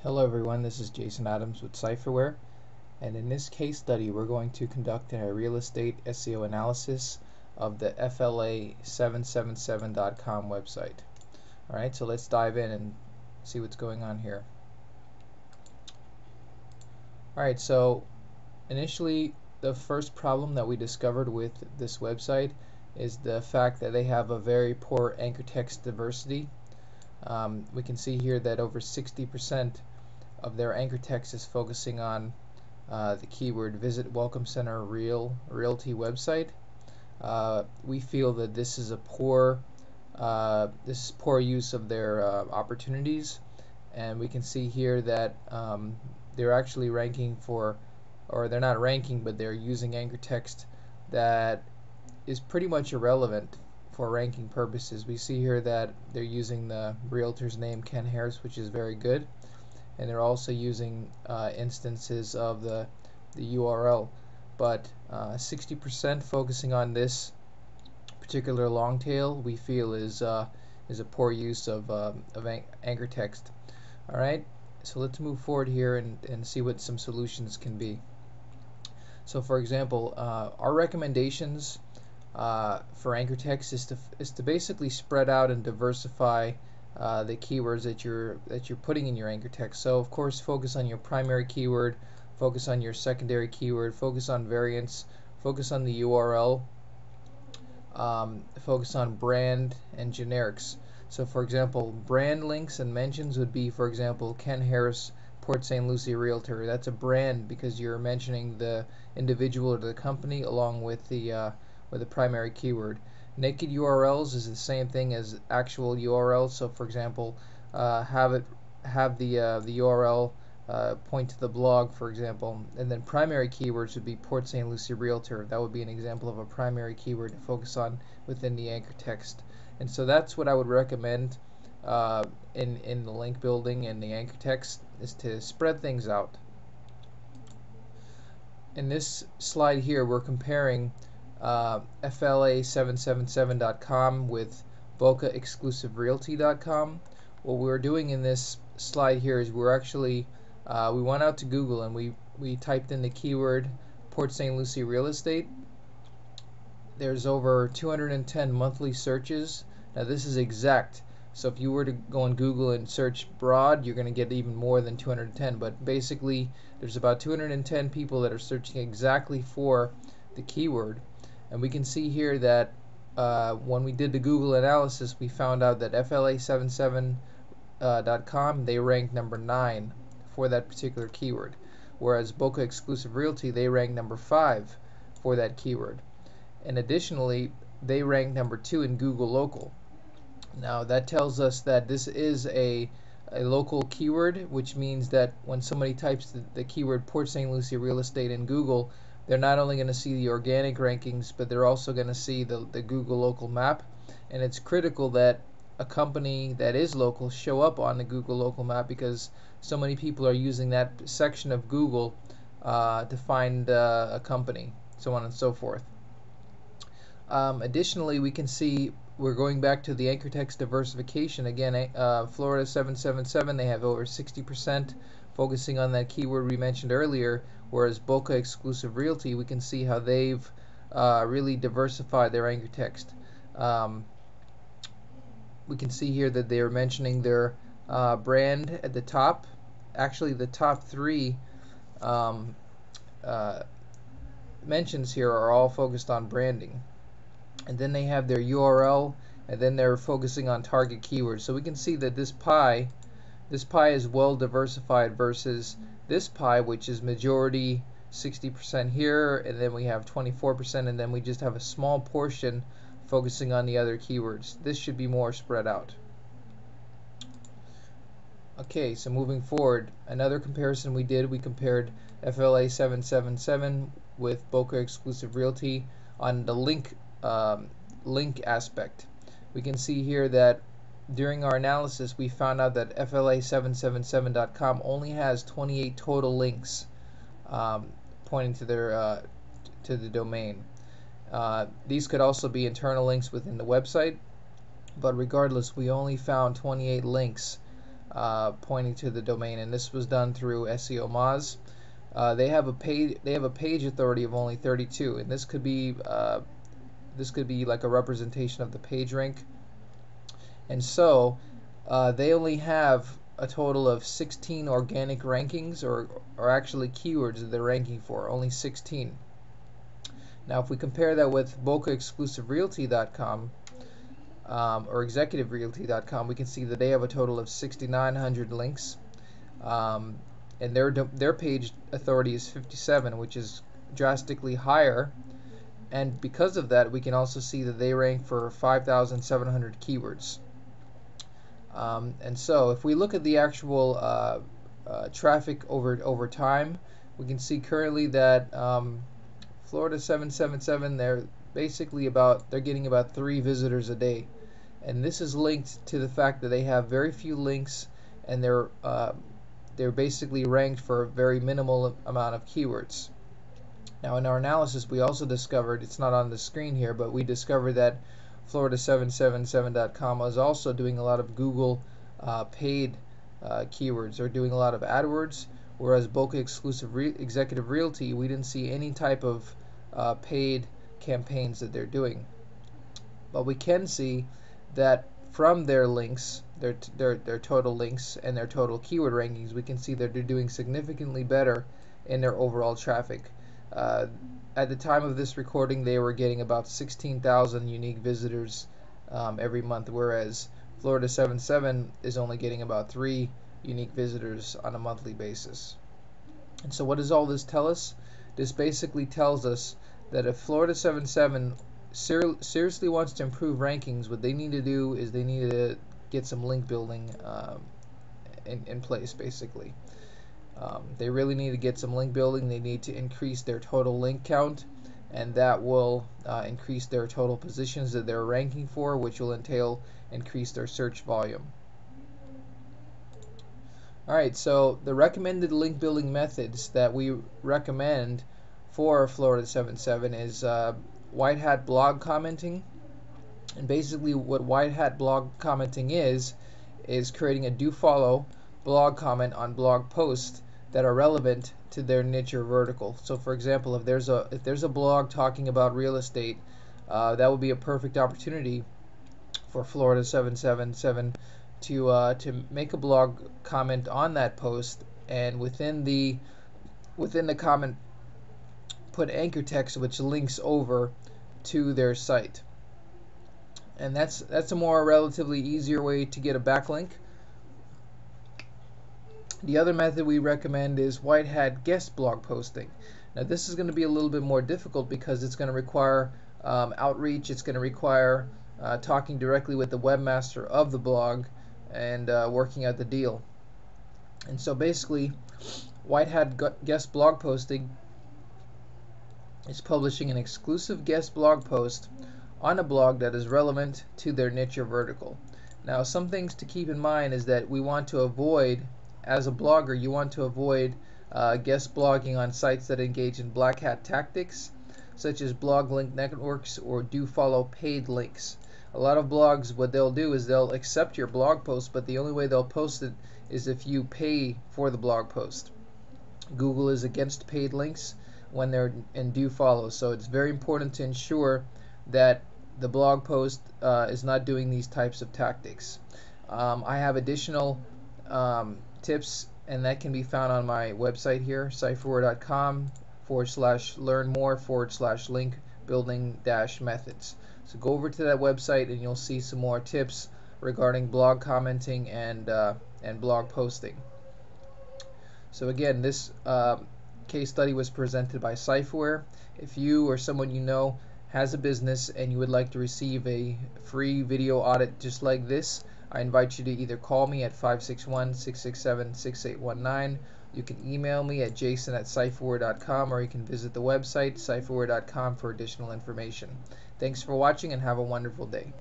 Hello everyone, this is Jason Adams with Cypherware, and in this case study we're going to conduct a real estate SEO analysis of the FLA777.com website. Alright, so let's dive in and see what's going on here. Alright, so initially the first problem that we discovered with this website is the fact that they have a very poor anchor text diversity. We can see here that over 60% of their anchor text is focusing on the keyword visit welcome center realty website. We feel that this is a poor use of their opportunities, and we can see here that they're actually ranking for, or they're not ranking, but they're using anchor text that is pretty much irrelevant for ranking purposes. We see here that they're using the realtor's name Ken Harris, which is very good, and they're also using instances of the URL, but 60% focusing on this particular long tail we feel is a poor use of anchor text. Alright, so let's move forward here and see what some solutions can be. So for example, our recommendations for anchor text is to basically spread out and diversify the keywords that you're putting in your anchor text. So of course focus on your primary keyword, focus on your secondary keyword, focus on variants, focus on the URL, focus on brand and generics. So for example, brand links and mentions would be, for example, Ken Harris, Port St. Lucie Realtor. That's a brand because you're mentioning the individual or the company along with the primary keyword. Naked URLs is the same thing as actual URLs. So for example, have the URL point to the blog, for example, and then primary keywords would be Port St. Lucie Realtor. That would be an example of a primary keyword to focus on within the anchor text. And so that's what I would recommend in the link building and the anchor text, is to spread things out. In this slide here we're comparing FLA777.com with BocaExclusiveRealty.com. What we're doing in this slide here is we're actually we went out to Google and we typed in the keyword Port St. Lucie real estate. There's over 210 monthly searches. Now this is exact, so if you were to go on Google and search broad, you're going to get even more than 210, but basically there's about 210 people that are searching exactly for the keyword. And we can see here that when we did the Google analysis, we found out that FLA77.com, they ranked number 9 for that particular keyword, whereas Boca Exclusive Realty, they ranked number 5 for that keyword. And additionally, they ranked number 2 in Google Local. Now that tells us that this is a local keyword, which means that when somebody types the keyword Port St. Lucie real estate in Google, they're not only going to see the organic rankings, but they're also going to see the Google local map. And it's critical that a company that is local show up on the Google local map, because so many people are using that section of Google to find a company, so on and so forth. Additionally, we can see we're going back to the anchor text diversification again. Florida 777, they have over 60% focusing on that keyword we mentioned earlier, whereas Boca Exclusive Realty, we can see how they've really diversified their anchor text. We can see here that they are mentioning their brand at the top. Actually, the top 3 mentions here are all focused on branding. And then they have their URL, and then they're focusing on target keywords. So we can see that this pie is well diversified versus this pie, which is majority 60% here, and then we have 24%, and then we just have a small portion focusing on the other keywords. This should be more spread out. Okay, so moving forward, another comparison we did, we compared FLA777 with Boca Exclusive Realty on the link aspect. We can see here that during our analysis we found out that FLA777.com only has 28 total links pointing to their to the domain. These could also be internal links within the website, but regardless, we only found 28 links pointing to the domain, and this was done through SEO Moz. They have a page authority of only 32, and this could be like a representation of the page rank. And so they only have a total of 16 organic rankings, or actually keywords that they're ranking for, only 16. Now if we compare that with BocaExclusiveRealty.com or ExecutiveRealty.com, we can see that they have a total of 6,900 links, and their page authority is 57, which is drastically higher. And because of that, we can also see that they rank for 5,700 keywords. And so if we look at the actual traffic over time, we can see currently that Florida 777, they're getting about 3 visitors a day, and this is linked to the fact that they have very few links, and they're basically ranked for a very minimal amount of keywords. Now in our analysis, we also discovered, it's not on the screen here, but we discovered that Florida777.com is also doing a lot of Google paid keywords, or doing a lot of AdWords, whereas Boca Executive Realty, we didn't see any type of paid campaigns that they're doing. But we can see that from their links, their total links and their total keyword rankings, we can see that they're doing significantly better in their overall traffic. At the time of this recording, they were getting about 16,000 unique visitors every month, whereas Florida 77 is only getting about 3 unique visitors on a monthly basis. And so what does all this tell us? This basically tells us that if Florida 77 seriously wants to improve rankings, what they need to do is they need to get some link building in place, basically. They really need to get some link building. They need to increase their total link count, and that will increase their total positions that they're ranking for, which will entail increase their search volume. Alright, so the recommended link building methods that we recommend for Florida 77 is white hat blog commenting. And basically what white hat blog commenting is creating a do follow blog comment on blog posts that are relevant to their niche or vertical. So for example, if there's a blog talking about real estate, that would be a perfect opportunity for Florida 777 to make a blog comment on that post, and within the comment put anchor text which links over to their site. And that's a more relatively easier way to get a backlink. The other method we recommend is white hat guest blog posting. Now this is going to be a little bit more difficult because it's going to require outreach. It's going to require talking directly with the webmaster of the blog and working out the deal. And so basically, white hat guest blog posting is publishing an exclusive guest blog post on a blog that is relevant to their niche or vertical. Now some things to keep in mind is that we want to avoid, as a blogger, you want to avoid guest blogging on sites that engage in black hat tactics, such as blog link networks or do follow paid links. A lot of blogs, what they'll do is they'll accept your blog post, but the only way they'll post it is if you pay for the blog post. Google is against paid links when they're in do follow, so it's very important to ensure that the blog post is not doing these types of tactics. I have additional tips, and that can be found on my website here, cypherware.com/learn-more/link building methods. So go over to that website and you'll see some more tips regarding blog commenting and blog posting. So again, this case study was presented by Cypherware. If you or someone you know has a business and you would like to receive a free video audit just like this, I invite you to either call me at 561-667-6819. You can email me at jason@cypherware.com, or you can visit the website cypherware.com for additional information. Thanks for watching and have a wonderful day.